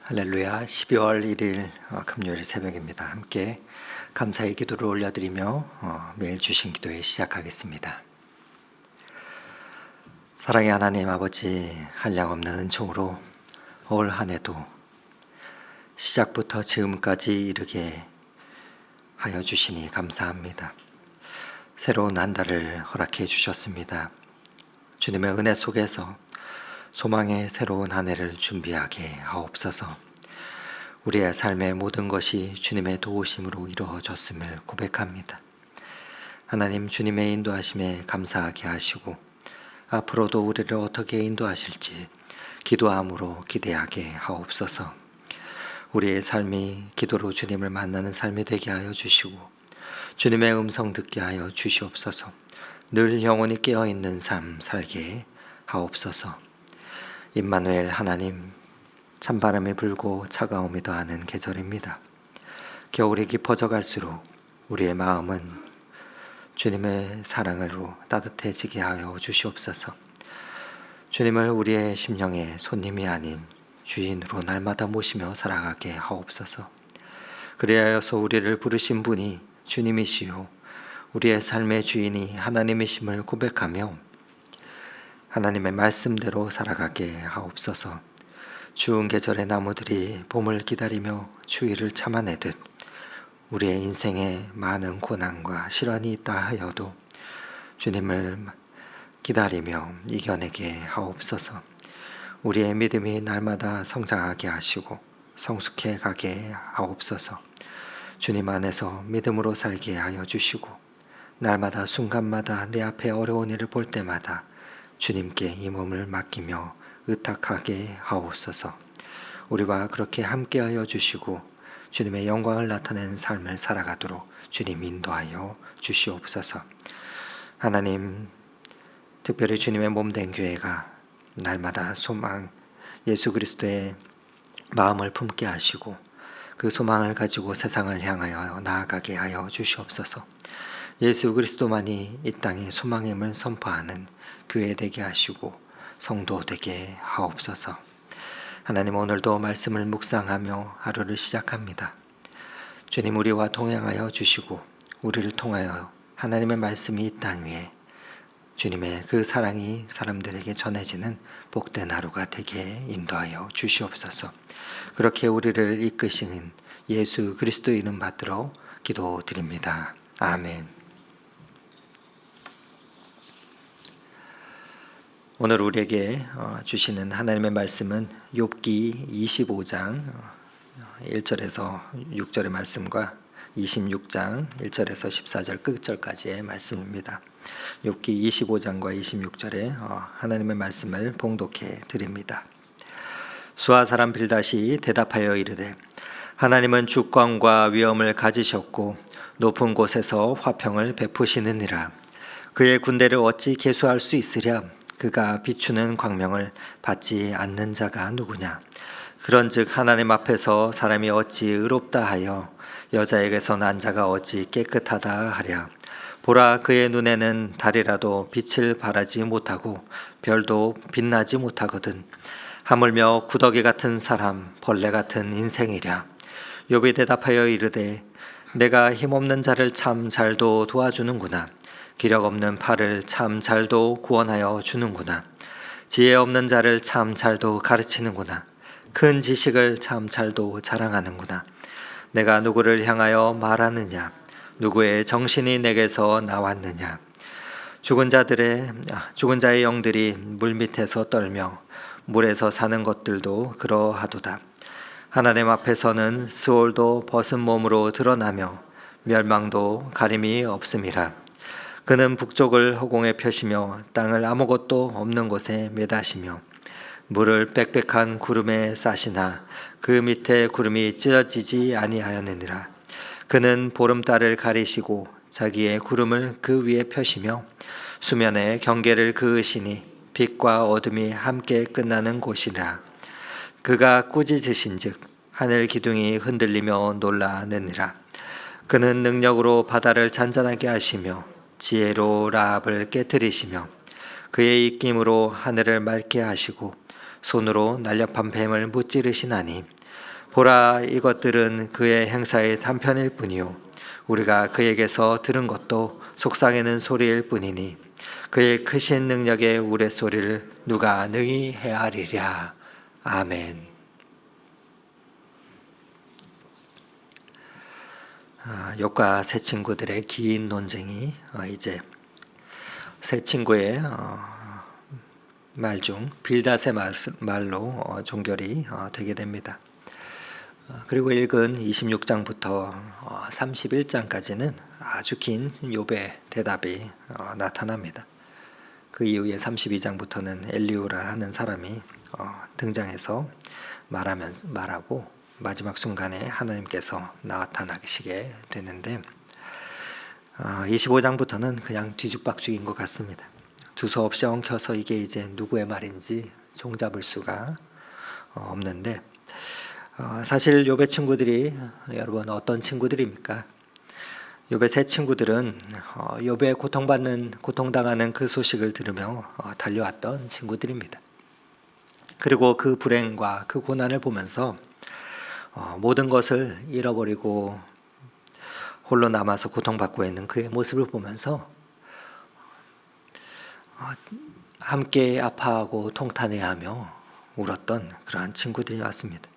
할렐루야. 12월 1일 금요일 새벽입니다. 함께 감사의 기도를 올려드리며 매일 주신 기도에 시작하겠습니다. 사랑의 하나님 아버지, 한량없는 은총으로 올 한해도 시작부터 지금까지 이르게 하여 주시니 감사합니다. 새로운 한 달을 허락해 주셨습니다. 주님의 은혜 속에서 소망의 새로운 한 해를 준비하게 하옵소서. 우리의 삶의 모든 것이 주님의 도우심으로 이루어졌음을 고백합니다. 하나님, 주님의 인도하심에 감사하게 하시고 앞으로도 우리를 어떻게 인도하실지 기도함으로 기대하게 하옵소서. 우리의 삶이 기도로 주님을 만나는 삶이 되게 하여 주시고 주님의 음성 듣게 하여 주시옵소서. 늘 영혼이 깨어있는 삶 살게 하옵소서. 임마누엘 하나님, 찬바람이 불고 차가움이 더하는 계절입니다. 겨울이 깊어져 갈수록 우리의 마음은 주님의 사랑으로 따뜻해지게 하여 주시옵소서. 주님을 우리의 심령의 손님이 아닌 주인으로 날마다 모시며 살아가게 하옵소서. 그리하여서 우리를 부르신 분이 주님이시요 우리의 삶의 주인이 하나님이심을 고백하며 하나님의 말씀대로 살아가게 하옵소서. 추운 계절의 나무들이 봄을 기다리며 추위를 참아내듯 우리의 인생에 많은 고난과 시련이 있다 하여도 주님을 기다리며 이겨내게 하옵소서. 우리의 믿음이 날마다 성장하게 하시고 성숙해 가게 하옵소서. 주님 안에서 믿음으로 살게 하여 주시고 날마다 순간마다 내 앞에 어려운 일을 볼 때마다 주님께 이 몸을 맡기며 의탁하게 하옵소서. 우리와 그렇게 함께하여 주시고 주님의 영광을 나타내는 삶을 살아가도록 주님 인도하여 주시옵소서. 하나님, 특별히 주님의 몸된 교회가 날마다 소망 예수 그리스도의 마음을 품게 하시고 그 소망을 가지고 세상을 향하여 나아가게 하여 주시옵소서. 예수 그리스도만이 이 땅에 소망임을 선포하는 교회 되게 하시고 성도 되게 하옵소서. 하나님, 오늘도 말씀을 묵상하며 하루를 시작합니다. 주님, 우리와 동행하여 주시고 우리를 통하여 하나님의 말씀이 이 땅 위에 주님의 그 사랑이 사람들에게 전해지는 복된 하루가 되게 인도하여 주시옵소서. 그렇게 우리를 이끄시는 예수 그리스도 이름 받들어 기도드립니다. 아멘. 오늘 우리에게 주시는 하나님의 말씀은 욥기 25장 1절에서 6절의 말씀과 26장 1절에서 14절 끝절까지의 말씀입니다. 욥기 25장과 26절에 하나님의 말씀을 봉독해 드립니다. 수아 사람 빌닷이 대답하여 이르되, 하나님은 주권과 위엄을 가지셨고 높은 곳에서 화평을 베푸시느니라. 그의 군대를 어찌 계수할 수 있으랴. 그가 비추는 광명을 받지 않는 자가 누구냐. 그런즉 하나님 앞에서 사람이 어찌 의롭다 하여 여자에게서 난 자가 어찌 깨끗하다 하랴. 보라, 그의 눈에는 달이라도 빛을 발하지 못하고 별도 빛나지 못하거든. 하물며 구더기 같은 사람, 벌레 같은 인생이랴. 욥이 대답하여 이르되, 내가 힘없는 자를 참 잘도 도와주는구나. 기력 없는 팔을 참 잘도 구원하여 주는구나. 지혜 없는 자를 참 잘도 가르치는구나. 큰 지식을 참 잘도 자랑하는구나. 내가 누구를 향하여 말하느냐. 누구의 정신이 내게서 나왔느냐. 죽은 자의 영들이 물밑에서 떨며 물에서 사는 것들도 그러하도다. 하나님 앞에서는 수월도 벗은 몸으로 드러나며 멸망도 가림이 없음이라. 그는 북쪽을 허공에 펴시며 땅을 아무것도 없는 곳에 매다시며 물을 빽빽한 구름에 싸시나 그 밑에 구름이 찢어지지 아니하였느니라. 그는 보름달을 가리시고 자기의 구름을 그 위에 펴시며 수면에 경계를 그으시니 빛과 어둠이 함께 끝나는 곳이라. 그가 꾸짖으신즉 하늘 기둥이 흔들리며 놀라느니라. 그는 능력으로 바다를 잔잔하게 하시며 지혜로 라합을 깨뜨리시며 그의 입김으로 하늘을 맑게 하시고 손으로 날렵한 뱀을 무찌르시나니 보라, 이것들은 그의 행사의 단편일 뿐이요 우리가 그에게서 들은 것도 속상해는 소리일 뿐이니 그의 크신 능력의 우레소리를 누가 능히 헤아리랴. 아멘. 욥과 세 친구들의 긴 논쟁이 이제 세 친구의 말 중 빌닷의 말로 종결이 되게 됩니다. 그리고 읽은 26장부터 31장까지는 아주 긴 욥의 대답이 나타납니다. 그 이후에 32장부터는 엘리후라 하는 사람이 등장해서 말하고 마지막 순간에 하나님께서 나타나시게 되는데 25장부터는 그냥 뒤죽박죽인 것 같습니다. 두서없이 엉켜서 이게 이제 누구의 말인지 종잡을 수가 없는데 사실 욥의 친구들이 여러분 어떤 친구들입니까? 욥의 세 친구들은 욥의 고통당하는 그 소식을 들으며 달려왔던 친구들입니다. 그리고 그 불행과 그 고난을 보면서 모든 것을 잃어버리고 홀로 남아서 고통받고 있는 그의 모습을 보면서 함께 아파하고 통탄해하며 울었던 그러한 친구들이었습니다.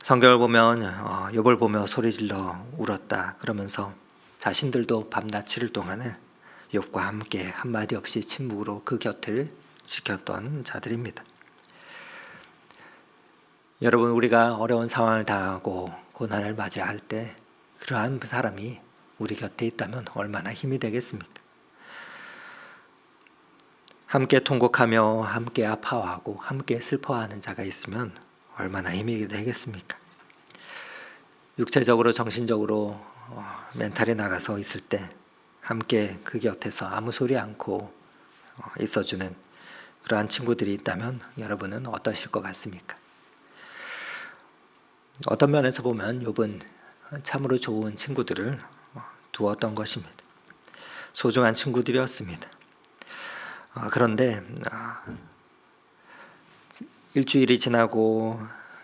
성경을 보면 욥을 보며 소리질러 울었다 그러면서 자신들도 밤낮7일 동안을 욥과 함께 한마디 없이 침묵으로 그 곁을 지켰던 자들입니다. 여러분, 우리가 어려운 상황을 당하고 고난을 맞이할 할 때 그러한 사람이 우리 곁에 있다면 얼마나 힘이 되겠습니까? 함께 통곡하며 함께 아파하고 함께 슬퍼하는 자가 있으면 얼마나 힘이 되겠습니까? 육체적으로 정신적으로 멘탈이 나가서 있을 때 함께 그 곁에서 아무 소리 않고 있어주는 그러한 친구들이 있다면 여러분은 어떠실 것 같습니까? 어떤 면에서 보면 욥은 참으로 좋은 친구들을 두었던 것입니다. 소중한 친구들이었습니다. 그런데 일주일이 지나고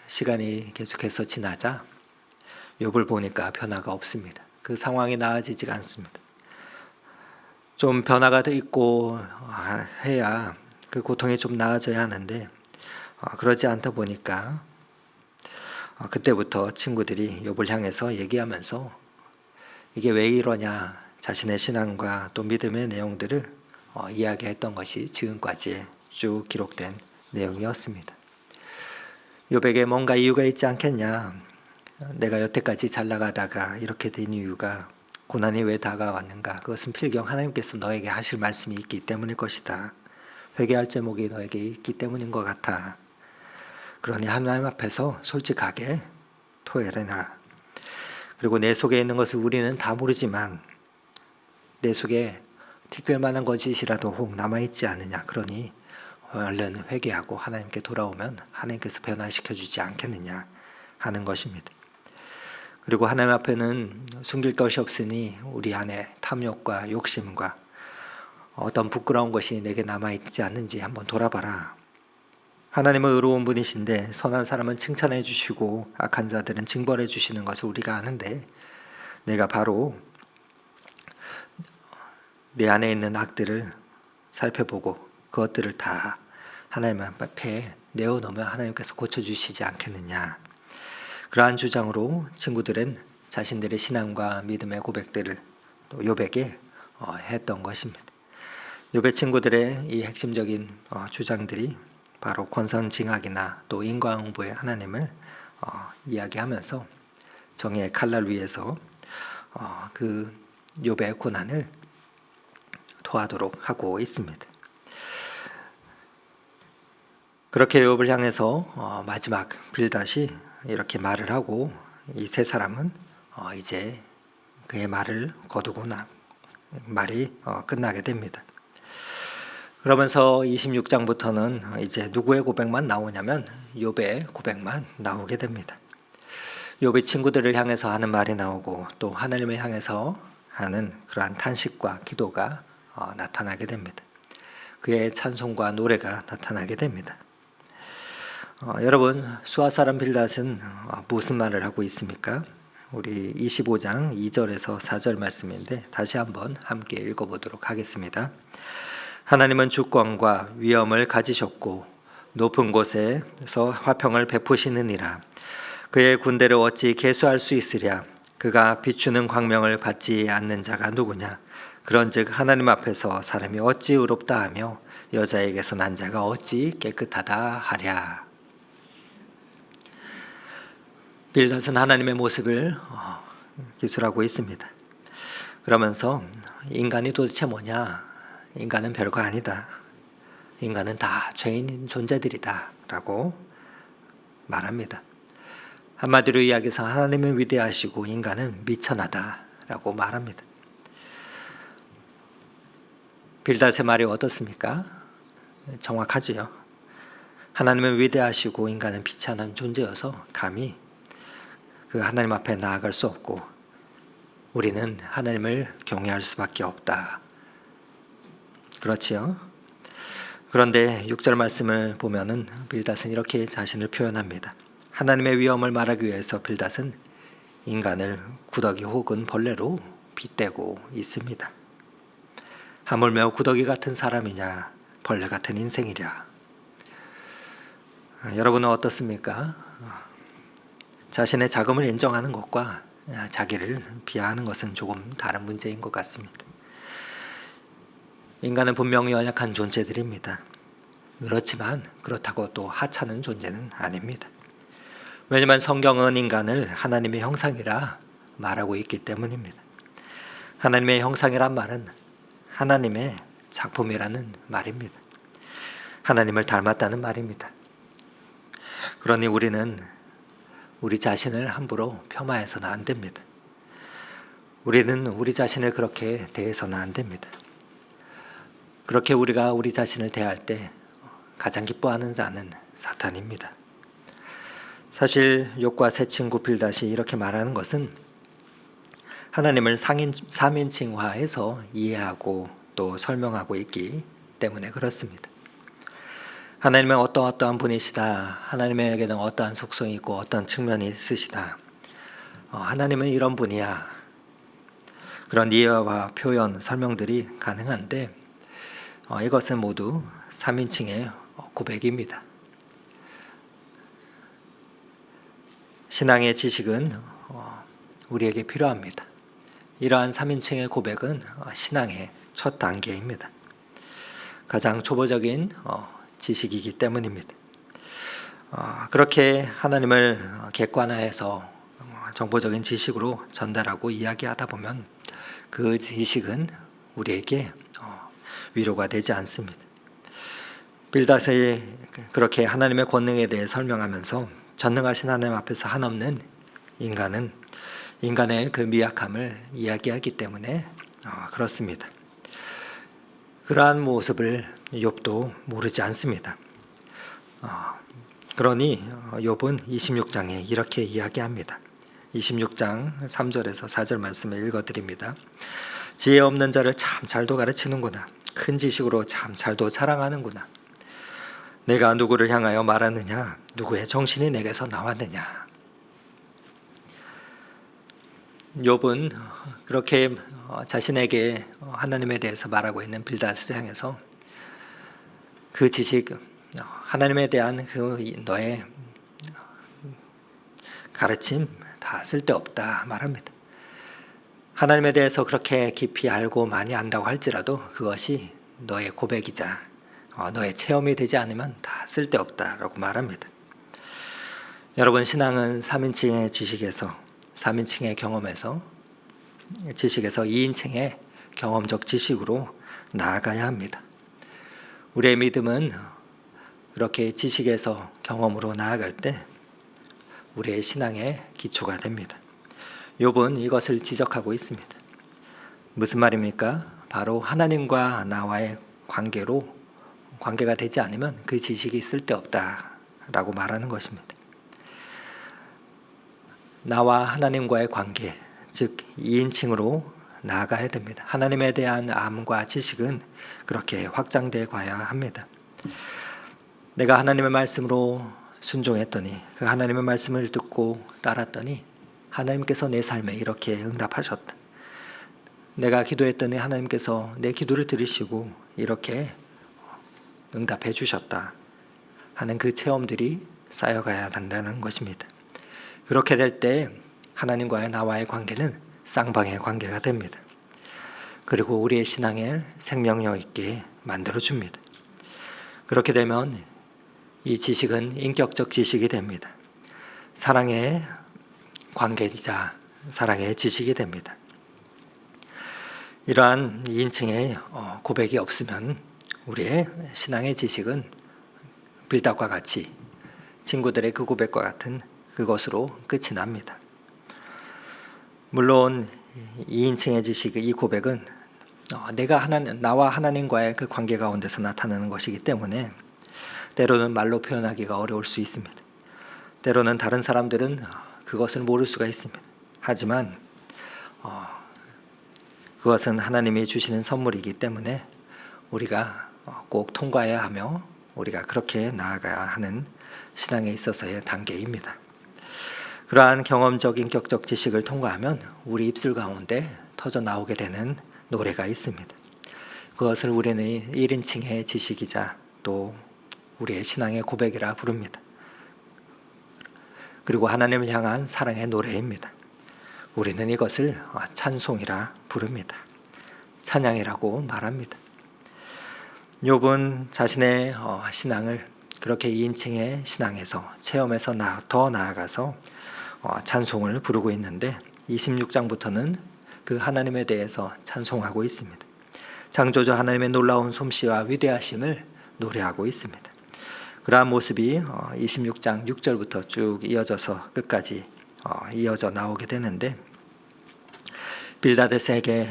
시간이 계속해서 지나자 욥을 보니까 변화가 없습니다. 그 상황이 나아지지가 않습니다. 좀 변화가 돼 있고 해야 그 고통이 좀 나아져야 하는데 그러지 않다 보니까 그때부터 친구들이 욥을 향해서 얘기하면서 이게 왜 이러냐 자신의 신앙과 또 믿음의 내용들을 이야기했던 것이 지금까지 쭉 기록된 내용이었습니다. 욥에게 뭔가 이유가 있지 않겠냐, 내가 여태까지 잘 나가다가 이렇게 된 이유가 고난이 왜 다가왔는가, 그것은 필경 하나님께서 너에게 하실 말씀이 있기 때문일 것이다. 회개할 제목이 너에게 있기 때문인 것 같아. 그러니 하나님 앞에서 솔직하게 토해를 해라. 그리고 내 속에 있는 것을 우리는 다 모르지만 내 속에 티끌만한 거짓이라도 혹 남아있지 않느냐. 그러니 얼른 회개하고 하나님께 돌아오면 하나님께서 변화시켜 주지 않겠느냐 하는 것입니다. 그리고 하나님 앞에는 숨길 것이 없으니 우리 안에 탐욕과 욕심과 어떤 부끄러운 것이 내게 남아있지 않는지 한번 돌아봐라. 하나님은 의로운 분이신데 선한 사람은 칭찬해 주시고 악한 자들은 징벌해 주시는 것을 우리가 아는데 내가 바로 내 안에 있는 악들을 살펴보고 그것들을 다 하나님 앞에 내어놓으면 하나님께서 고쳐주시지 않겠느냐. 그러한 주장으로 친구들은 자신들의 신앙과 믿음의 고백들을 또 욥에게 했던 것입니다. 욥의 친구들의 이 핵심적인 주장들이 바로 권선징악이나 또 인과응보의 하나님을 이야기하면서 정의의 칼날 위에서 그 욥의 고난을 토하도록 하고 있습니다. 그렇게 욥을 향해서 마지막 빌닷이 이렇게 말을 하고 이 세 사람은 이제 그의 말을 거두고 말이 끝나게 됩니다. 그러면서 26장부터는 이제 누구의 고백만 나오냐면 욥의 고백만 나오게 됩니다. 욥의 친구들을 향해서 하는 말이 나오고 또 하나님을 향해서 하는 그러한 탄식과 기도가 나타나게 됩니다. 그의 찬송과 노래가 나타나게 됩니다. 여러분, 수아 사람 빌닷은 무슨 말을 하고 있습니까? 우리 25장 2절에서 4절 말씀인데 다시 한번 함께 읽어보도록 하겠습니다. 하나님은 주권과 위엄을 가지셨고 높은 곳에서 화평을 베푸시느니라. 그의 군대를 어찌 계수할 수 있으랴. 그가 비추는 광명을 받지 않는 자가 누구냐. 그런즉 하나님 앞에서 사람이 어찌 의롭다 하며 여자에게서 난 자가 어찌 깨끗하다 하랴. 빌닷은 하나님의 모습을 기술하고 있습니다. 그러면서 인간이 도대체 뭐냐? 인간은 별거 아니다. 인간은 다 죄인인 존재들이다 라고 말합니다. 한마디로 이야기해서 하나님은 위대하시고 인간은 미천하다 라고 말합니다. 빌닷의 말이 어떻습니까? 정확하지요. 하나님은 위대하시고 인간은 비천한 존재여서 감히 그 하나님 앞에 나아갈 수 없고 우리는 하나님을 경외할 수밖에 없다. 그렇지요. 그런데 6절 말씀을 보면은 빌닷은 이렇게 자신을 표현합니다. 하나님의 위엄을 말하기 위해서 빌닷은 인간을 구더기 혹은 벌레로 빗대고 있습니다. 하물며 구더기 같은 사람이냐 벌레 같은 인생이랴. 여러분은 어떻습니까? 자신의 자금을 인정하는 것과 자기를 비하하는 것은 조금 다른 문제인 것 같습니다. 인간은 분명히 연약한 존재들입니다. 그렇지만 그렇다고 또 하찮은 존재는 아닙니다. 왜냐하면 성경은 인간을 하나님의 형상이라 말하고 있기 때문입니다. 하나님의 형상이란 말은 하나님의 작품이라는 말입니다. 하나님을 닮았다는 말입니다. 그러니 우리는 우리 자신을 함부로 폄하해서는 안 됩니다. 우리는 우리 자신을 그렇게 대해서는 안 됩니다. 그렇게 우리가 우리 자신을 대할 때 가장 기뻐하는 자는 사탄입니다. 사실 욥과 새 친구 빌닷이 이렇게 말하는 것은 하나님을 3인칭화해서 이해하고 또 설명하고 있기 때문에 그렇습니다. 하나님은 어떠한 분이시다. 하나님에게는 어떠한 속성이 있고 어떤 측면이 있으시다. 하나님은 이런 분이야. 그런 이해와 표현, 설명들이 가능한데 이것은 모두 3인칭의 고백입니다. 신앙의 지식은 우리에게 필요합니다. 이러한 3인칭의 고백은 신앙의 첫 단계입니다. 가장 초보적인 지식이기 때문입니다. 그렇게 하나님을 객관화해서 정보적인 지식으로 전달하고 이야기하다 보면 그 지식은 우리에게 위로가 되지 않습니다. 빌닷이 그렇게 하나님의 권능에 대해 설명하면서 전능하신 하나님 앞에서 한없는 인간은 인간의 그 미약함을 이야기하기 때문에 그렇습니다. 그러한 모습을 욥도 모르지 않습니다. 그러니 욥은 26장에 이렇게 이야기합니다. 26장 3절에서 4절 말씀을 읽어드립니다. 지혜 없는 자를 참 잘도 가르치는구나. 큰 지식으로 참 잘도 자랑하는구나. 내가 누구를 향하여 말하느냐? 누구의 정신이 내게서 나왔느냐? 욥은 그렇게 자신에게 하나님에 대해서 말하고 있는 빌닷을 향해서 그 지식, 하나님에 대한 그 너의 가르침 다 쓸데없다 말합니다. 하나님에 대해서 그렇게 깊이 알고 많이 안다고 할지라도 그것이 너의 고백이자 너의 체험이 되지 않으면 다 쓸데없다라고 말합니다. 여러분, 신앙은 3인칭의 지식에서 3인칭의 경험에서 지식에서 2인칭의 경험적 지식으로 나아가야 합니다. 우리의 믿음은 그렇게 지식에서 경험으로 나아갈 때 우리의 신앙의 기초가 됩니다. 욥은 이것을 지적하고 있습니다. 무슨 말입니까? 바로 하나님과 나와의 관계로 관계가 되지 않으면 그 지식이 쓸데없다라고 말하는 것입니다. 나와 하나님과의 관계, 즉 2인칭으로 나아가야 됩니다. 하나님에 대한 암과 지식은 그렇게 확장돼 가야 합니다. 내가 하나님의 말씀으로 순종했더니, 그 하나님의 말씀을 듣고 따랐더니 하나님께서 내 삶에 이렇게 응답하셨다. 내가 기도했더니 하나님께서 내 기도를 들으시고 이렇게 응답해 주셨다 하는 그 체험들이 쌓여가야 한다는 것입니다. 그렇게 될 때 하나님과의 나와의 관계는 쌍방의 관계가 됩니다. 그리고 우리의 신앙에 생명력 있게 만들어줍니다. 그렇게 되면 이 지식은 인격적 지식이 됩니다. 사랑의 관계이자 사랑의 지식이 됩니다. 이러한 2인칭의 고백이 없으면 우리의 신앙의 지식은 빌답과 같이 친구들의 그 고백과 같은 그것으로 끝이 납니다. 물론 2인칭의 지식, 이 고백은 나와 하나님과의 그 관계 가운데서 나타나는 것이기 때문에 때로는 말로 표현하기가 어려울 수 있습니다. 때로는 다른 사람들은 그것을 모를 수가 있습니다. 하지만 그것은 하나님이 주시는 선물이기 때문에 우리가 꼭 통과해야 하며 우리가 그렇게 나아가야 하는 신앙에 있어서의 단계입니다. 그러한 경험적 인격적 지식을 통과하면 우리 입술 가운데 터져 나오게 되는 노래가 있습니다. 그것을 우리는 1인칭의 지식이자 또 우리의 신앙의 고백이라 부릅니다. 그리고 하나님을 향한 사랑의 노래입니다. 우리는 이것을 찬송이라 부릅니다. 찬양이라고 말합니다. 욥은 자신의 신앙을 그렇게 2인칭의 신앙에서 체험에서 더 나아가서 찬송을 부르고 있는데 26장부터는 그 하나님에 대해서 찬송하고 있습니다. 창조주 하나님의 놀라운 솜씨와 위대하심을 노래하고 있습니다. 그러한 모습이 26장 6절부터 쭉 이어져서 끝까지 이어져 나오게 되는데, 빌다드에게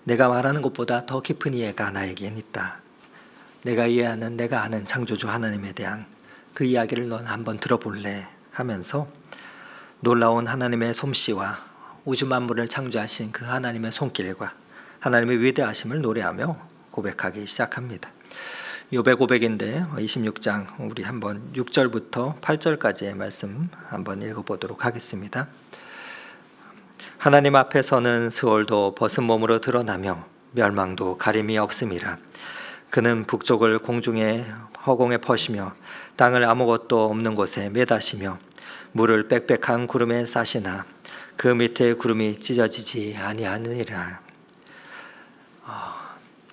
내가 말하는 것보다 더 깊은 이해가 나에겐 있다. 내가 이해하는, 내가 아는 창조주 하나님에 대한 그 이야기를 넌 한번 들어볼래 하면서 놀라운 하나님의 솜씨와 우주 만물을 창조하신 그 하나님의 손길과 하나님의 위대하심을 노래하며 고백하기 시작합니다. 욥의 고백인데 26장 우리 한번 6절부터 8절까지의 말씀 한번 읽어보도록 하겠습니다. 하나님 앞에서는 스올도 벗은 몸으로 드러나며 멸망도 가림이 없음이라. 그는 북쪽을 공중에 허공에 퍼시며 땅을 아무것도 없는 곳에 매다시며 물을 빽빽한 구름에 싸시나 그 밑에 구름이 찢어지지 아니하느니라.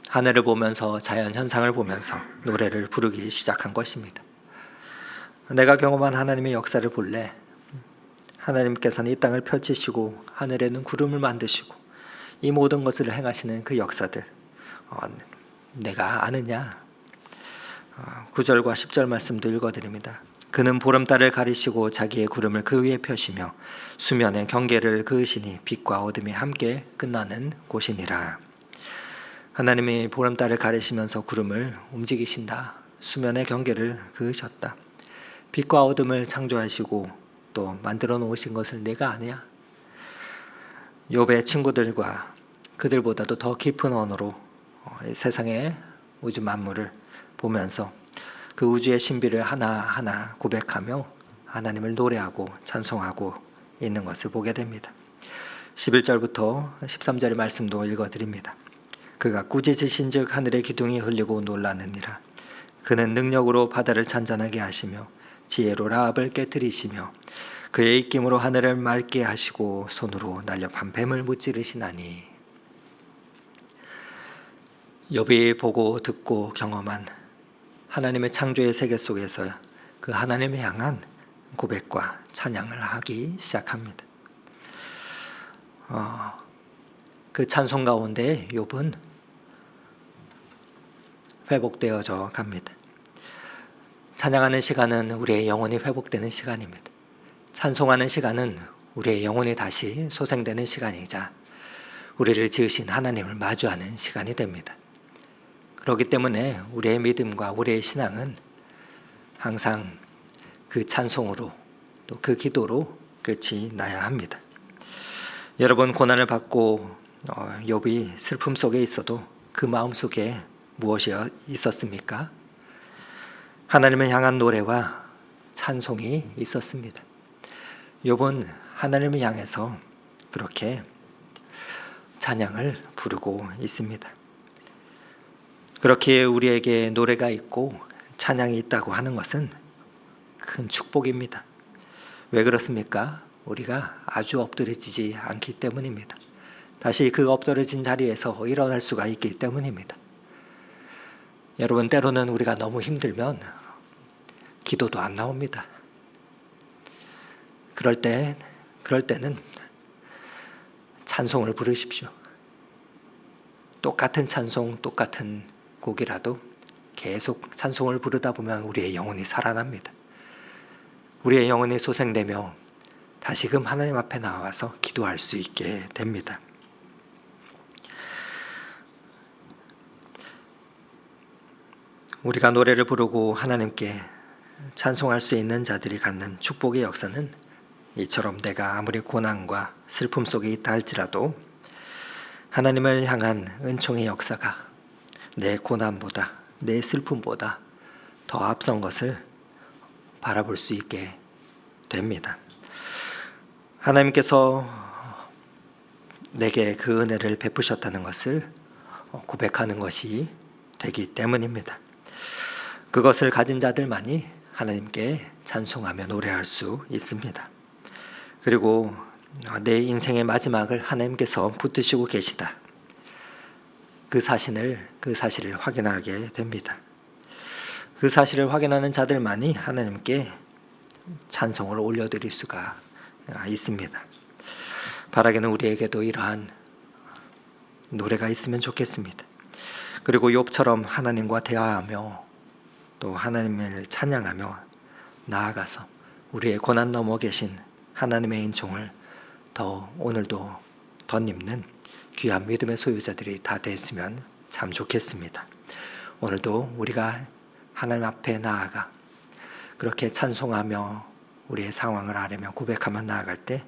하늘을 보면서 자연 현상을 보면서 노래를 부르기 시작한 것입니다. 내가 경험한 하나님의 역사를 볼래. 하나님께서는 이 땅을 펼치시고 하늘에는 구름을 만드시고 이 모든 것을 행하시는 그 역사들 내가 아느냐. 9절과 10절 말씀도 읽어드립니다. 그는 보름달을 가리시고 자기의 구름을 그 위에 펴시며 수면의 경계를 그으시니 빛과 어둠이 함께 끝나는 곳이니라. 하나님이 보름달을 가리시면서 구름을 움직이신다. 수면의 경계를 그으셨다. 빛과 어둠을 창조하시고 또 만들어 놓으신 것을 내가 아냐? 욥의 친구들과 그들보다도 더 깊은 언어로 세상의 우주 만물을 보면서 그 우주의 신비를 하나하나 고백하며 하나님을 노래하고 찬송하고 있는 것을 보게 됩니다. 11절부터 13절의 말씀도 읽어드립니다. 그가 꾸짖으신즉 하늘의 기둥이 흘리고 놀라느니라. 그는 능력으로 바다를 잔잔하게 하시며 지혜로 라합을 깨뜨리시며 그의 입김으로 하늘을 맑게 하시고 손으로 날렵한 뱀을 무찌르시나니. 욥이 보고 듣고 경험한 하나님의 창조의 세계 속에서 그 하나님을 향한 고백과 찬양을 하기 시작합니다. 그 찬송 가운데 욥은 회복되어져 갑니다. 찬양하는 시간은 우리의 영혼이 회복되는 시간입니다. 찬송하는 시간은 우리의 영혼이 다시 소생되는 시간이자 우리를 지으신 하나님을 마주하는 시간이 됩니다. 그렇기 때문에 우리의 믿음과 우리의 신앙은 항상 그 찬송으로 또 그 기도로 끝이 나야 합니다. 여러분, 고난을 받고 욥이 슬픔 속에 있어도 그 마음 속에 무엇이 있었습니까? 하나님을 향한 노래와 찬송이 있었습니다. 욥은 하나님을 향해서 그렇게 찬양을 부르고 있습니다. 그렇게 우리에게 노래가 있고 찬양이 있다고 하는 것은 큰 축복입니다. 왜 그렇습니까? 우리가 아주 엎드려지지 않기 때문입니다. 다시 그 엎드려진 자리에서 일어날 수가 있기 때문입니다. 여러분, 때로는 우리가 너무 힘들면 기도도 안 나옵니다. 그럴 때는 찬송을 부르십시오. 똑같은 찬송, 똑같은 곡이라도 계속 찬송을 부르다 보면 우리의 영혼이 살아납니다. 우리의 영혼이 소생되며 다시금 하나님 앞에 나와서 기도할 수 있게 됩니다. 우리가 노래를 부르고 하나님께 찬송할 수 있는 자들이 갖는 축복의 역사는 이처럼 내가 아무리 고난과 슬픔 속에 있다 할지라도 하나님을 향한 은총의 역사가 내 고난보다, 내 슬픔보다 더 앞선 것을 바라볼 수 있게 됩니다. 하나님께서 내게 그 은혜를 베푸셨다는 것을 고백하는 것이 되기 때문입니다. 그것을 가진 자들만이 하나님께 찬송하며 노래할 수 있습니다. 그리고 내 인생의 마지막을 하나님께서 붙드시고 계시다. 그 사실을 확인하게 됩니다. 그 사실을 확인하는 자들만이 하나님께 찬송을 올려드릴 수가 있습니다. 바라기는 우리에게도 이러한 노래가 있으면 좋겠습니다. 그리고 욥처럼 하나님과 대화하며 또 하나님을 찬양하며 나아가서 우리의 고난 넘어 계신 하나님의 은총을 더 오늘도 덧입는 귀한 믿음의 소유자들이 다 됐으면 참 좋겠습니다. 오늘도 우리가 하나님 앞에 나아가 그렇게 찬송하며 우리의 상황을 아뢰며 고백하며 나아갈 때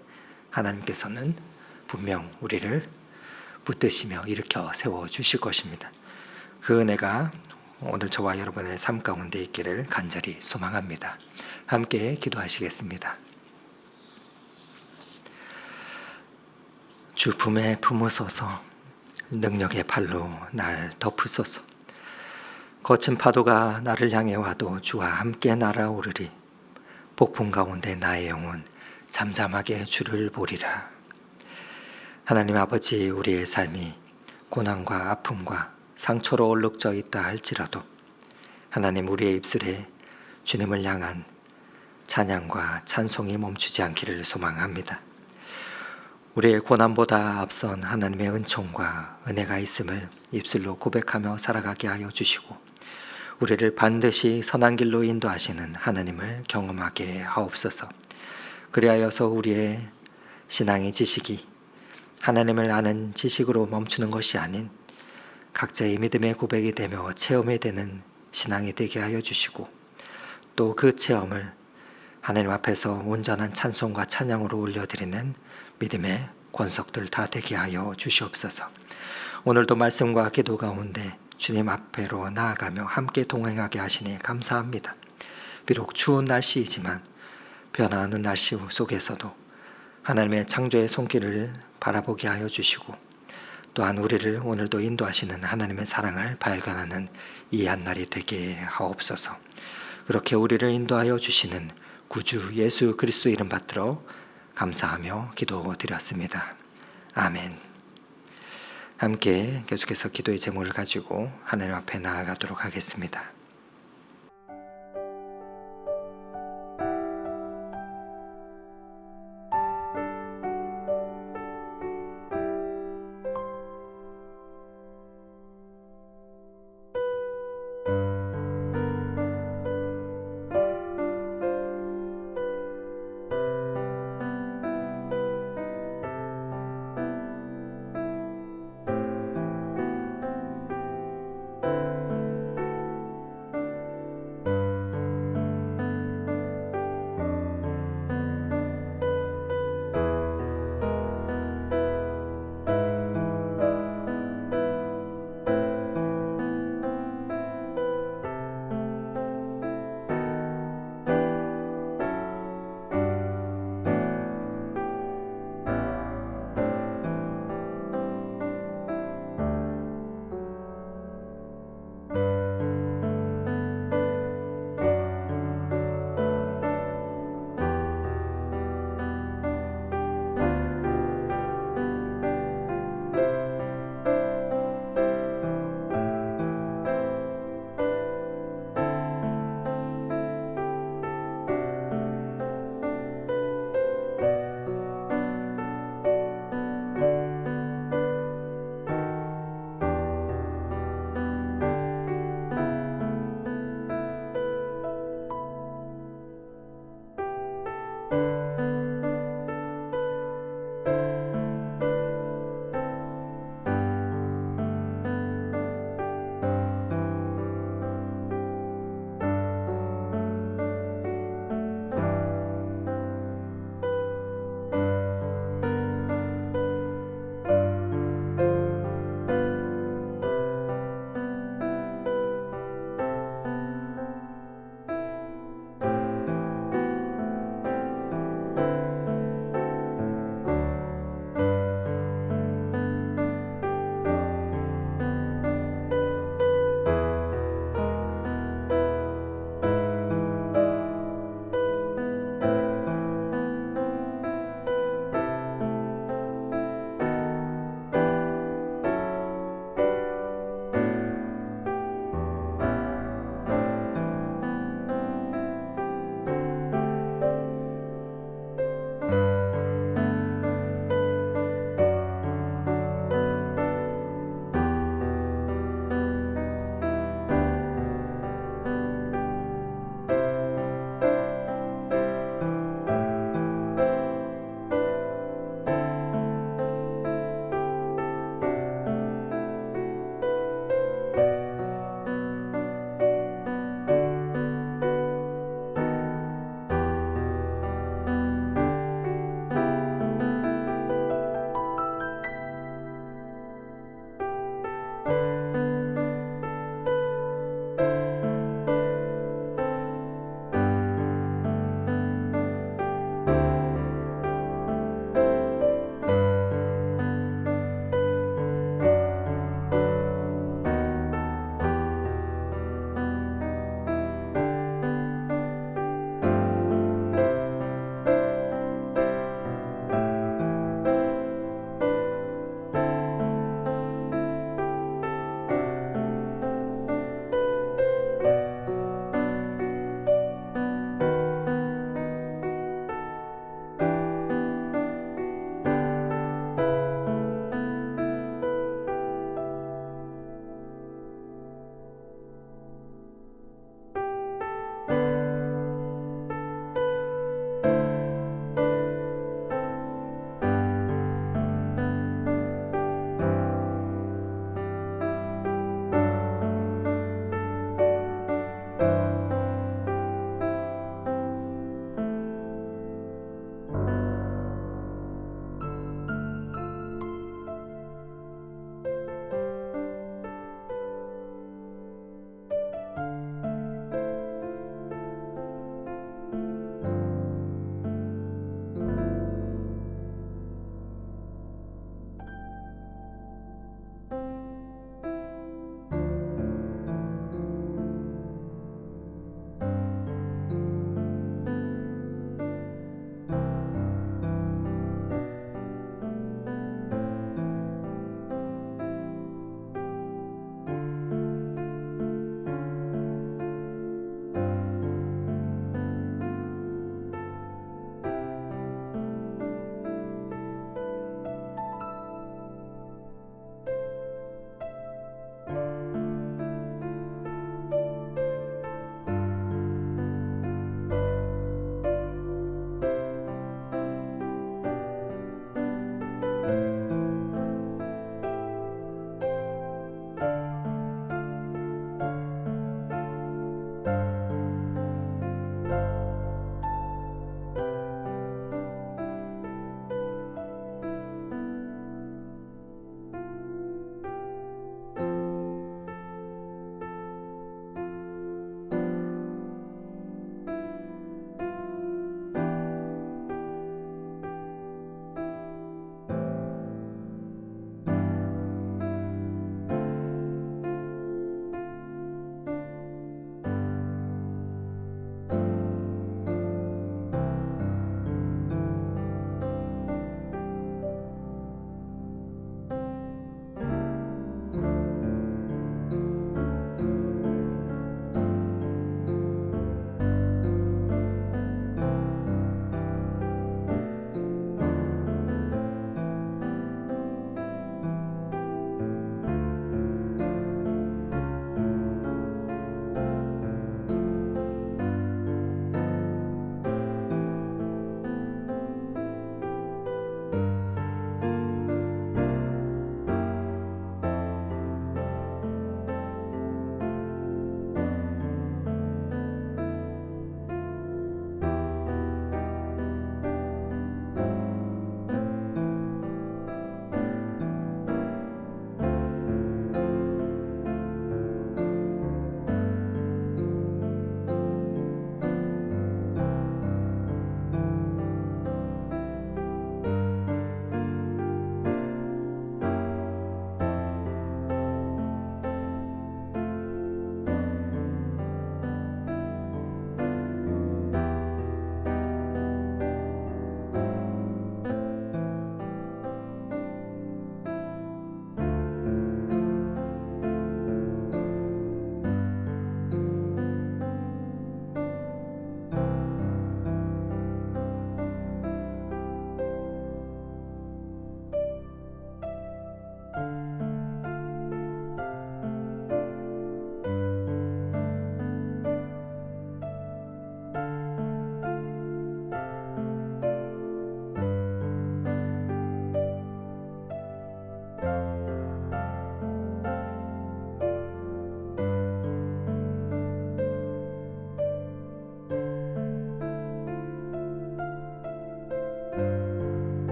하나님께서는 분명 우리를 붙드시며 일으켜 세워주실 것입니다. 그 은혜가 오늘 저와 여러분의 삶 가운데 있기를 간절히 소망합니다. 함께 기도하시겠습니다. 주 품에 품으소서. 능력의 팔로 날 덮으소서. 거친 파도가 나를 향해 와도 주와 함께 날아오르리. 폭풍 가운데 나의 영혼 잠잠하게 주를 보리라. 하나님 아버지, 우리의 삶이 고난과 아픔과 상처로 얼룩져 있다 할지라도 하나님, 우리의 입술에 주님을 향한 찬양과 찬송이 멈추지 않기를 소망합니다. 우리의 고난보다 앞선 하나님의 은총과 은혜가 있음을 입술로 고백하며 살아가게 하여 주시고 우리를 반드시 선한 길로 인도하시는 하나님을 경험하게 하옵소서. 그리하여서 우리의 신앙의 지식이 하나님을 아는 지식으로 멈추는 것이 아닌 각자의 믿음의 고백이 되며 체험이 되는 신앙이 되게 하여 주시고 또 그 체험을 하나님 앞에서 온전한 찬송과 찬양으로 올려드리는 믿음의 권속들 다 되게 하여 주시옵소서. 오늘도 말씀과 기도 가운데 주님 앞에로 나아가며 함께 동행하게 하시니 감사합니다. 비록 추운 날씨이지만 변화하는 날씨 속에서도 하나님의 창조의 손길을 바라보게 하여 주시고 또한 우리를 오늘도 인도하시는 하나님의 사랑을 발견하는 이 한날이 되게 하옵소서. 그렇게 우리를 인도하여 주시는 구주 예수 그리스도 이름 받들어 감사하며 기도드렸습니다. 아멘. 함께 계속해서 기도의 제목을 가지고 하나님 앞에 나아가도록 하겠습니다.